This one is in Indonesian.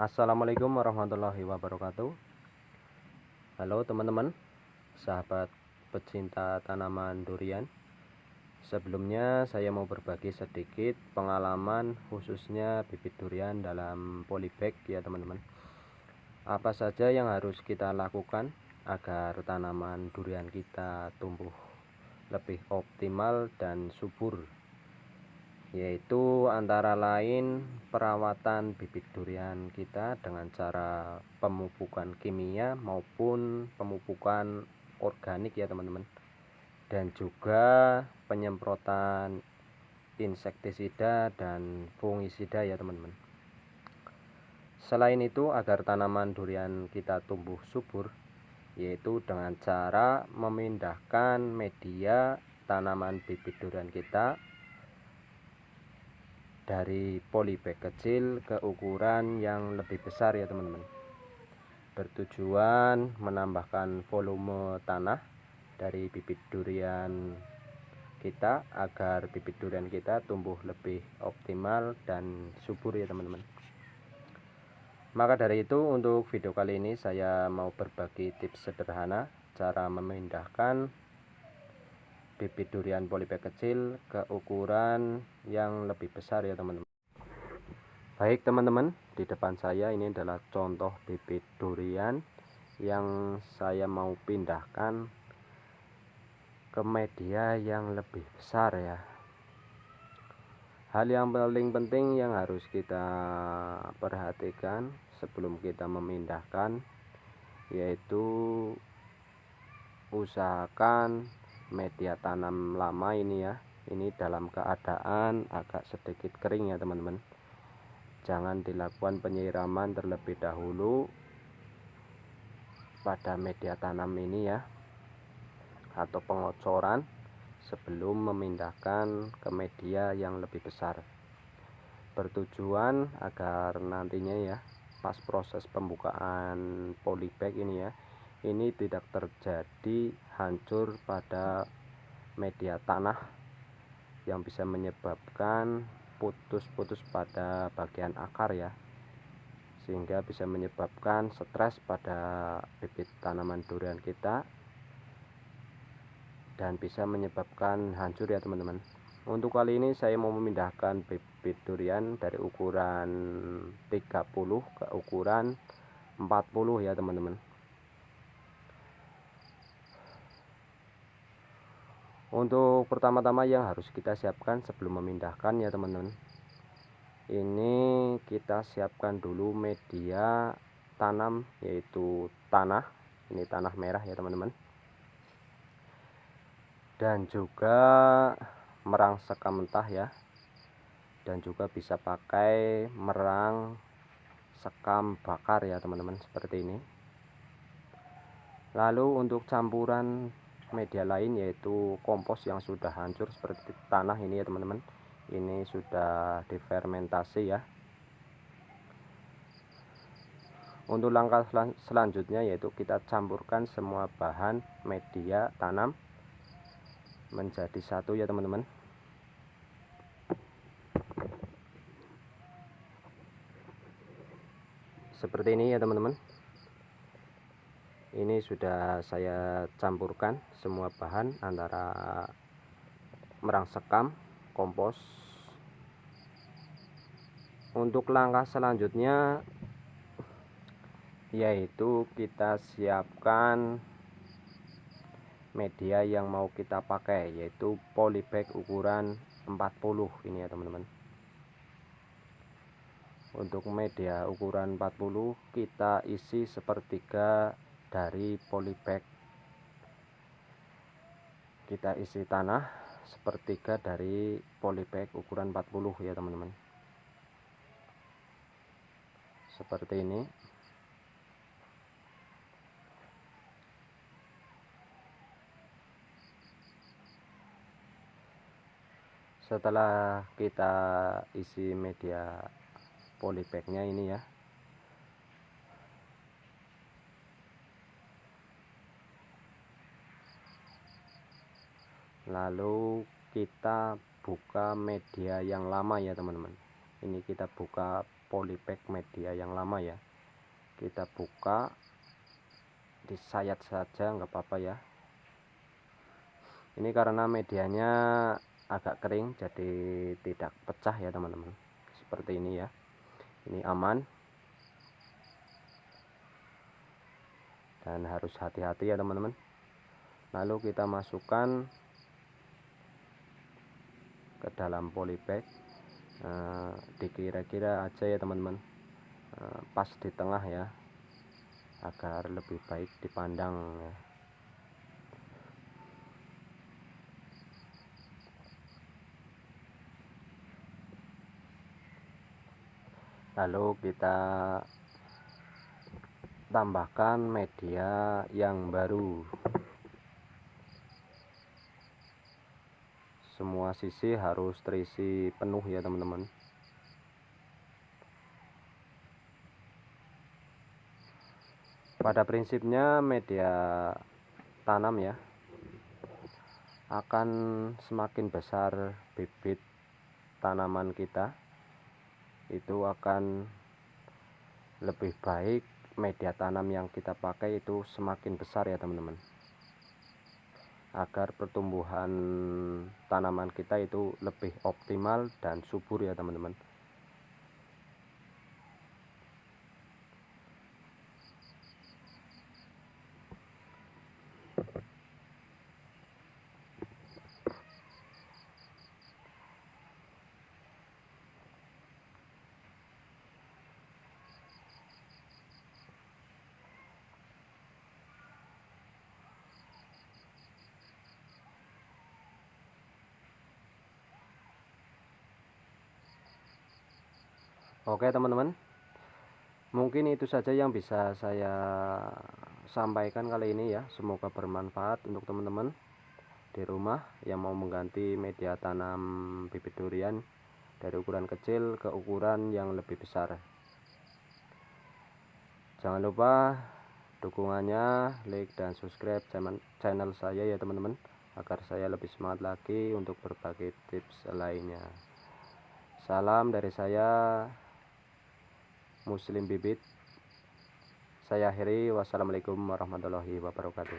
Assalamualaikum warahmatullahi wabarakatuh. Halo teman-teman, sahabat pecinta tanaman durian. Sebelumnya saya mau berbagi sedikit pengalaman khususnya bibit durian dalam polybag ya teman-teman. Apa saja yang harus kita lakukan agar tanaman durian kita tumbuh lebih optimal dan subur, yaitu antara lain perawatan bibit durian kita dengan cara pemupukan kimia maupun pemupukan organik ya teman-teman, dan juga penyemprotan insektisida dan fungisida ya teman-teman. Selain itu, agar tanaman durian kita tumbuh subur, yaitu dengan cara memindahkan media tanaman bibit durian kita dari polybag kecil ke ukuran yang lebih besar ya teman-teman, bertujuan menambahkan volume tanah dari bibit durian kita agar bibit durian kita tumbuh lebih optimal dan subur ya teman-teman. Maka dari itu, untuk video kali ini saya mau berbagi tips sederhana cara memindahkan bibit durian polybag kecil ke ukuran yang lebih besar ya teman-teman. Baik teman-teman, di depan saya ini adalah contoh bibit durian yang saya mau pindahkan ke media yang lebih besar ya. Hal yang paling penting yang harus kita perhatikan sebelum kita memindahkan, yaitu usahakan media tanam lama ini ya, ini dalam keadaan agak sedikit kering ya teman-teman. Jangan dilakukan penyiraman terlebih dahulu pada media tanam ini ya, atau pengocoran sebelum memindahkan ke media yang lebih besar, bertujuan agar nantinya ya pas proses pembukaan polybag ini ya, ini tidak terjadi hancur pada media tanah yang bisa menyebabkan putus-putus pada bagian akar ya, sehingga bisa menyebabkan stres pada bibit tanaman durian kita dan bisa menyebabkan hancur ya teman-teman. Untuk kali ini saya mau memindahkan bibit durian dari ukuran 30 ke ukuran 40 ya teman-teman. Untuk pertama-tama yang harus kita siapkan sebelum memindahkan ya teman-teman, ini kita siapkan dulu media tanam, yaitu tanah. Ini tanah merah ya teman-teman, dan juga merang sekam mentah ya, dan juga bisa pakai merang sekam bakar ya teman-teman, seperti ini. Lalu untuk campuran media lain, yaitu kompos yang sudah hancur seperti tanah ini ya teman-teman, ini sudah difermentasi ya. Untuk langkah selanjutnya, yaitu kita campurkan semua bahan media tanam menjadi satu ya teman-teman. Seperti ini ya teman-teman. Ini sudah saya campurkan semua bahan antara merang sekam, kompos. Untuk langkah selanjutnya, yaitu kita siapkan media yang mau kita pakai, yaitu polybag ukuran 40 ini ya teman-teman. Untuk media ukuran 40 kita isi sepertiga dari polybag, kita isi tanah sepertiga dari polybag ukuran 40 ya teman-teman, seperti ini. Setelah kita isi media polybagnya ini ya, lalu kita buka media yang lama ya teman-teman. Ini kita buka polybag media yang lama ya. Kita buka, disayat saja nggak apa-apa ya. Ini karena medianya agak kering jadi tidak pecah ya teman-teman, seperti ini ya. Ini aman dan harus hati-hati ya teman-teman. Lalu kita masukkan ke dalam polybag, dikira-kira aja ya teman-teman, pas di tengah ya, agar lebih baik dipandang ya. Lalu kita tambahkan media yang baru. Semua sisi harus terisi penuh ya teman-teman. Pada prinsipnya media tanam ya, akan semakin besar bibit tanaman kita, itu akan lebih baik media tanam yang kita pakai itu semakin besar ya teman-teman, agar pertumbuhan tanaman kita itu lebih optimal dan subur ya teman-teman. Oke teman-teman, mungkin itu saja yang bisa saya sampaikan kali ini ya. Semoga bermanfaat untuk teman-teman di rumah yang mau mengganti media tanam bibit durian dari ukuran kecil ke ukuran yang lebih besar. Jangan lupa dukungannya, like dan subscribe channel saya ya teman-teman, agar saya lebih semangat lagi untuk berbagi tips lainnya. Salam dari saya, Muslim Bibit. Saya akhiri, wassalamualaikum warahmatullahi wabarakatuh.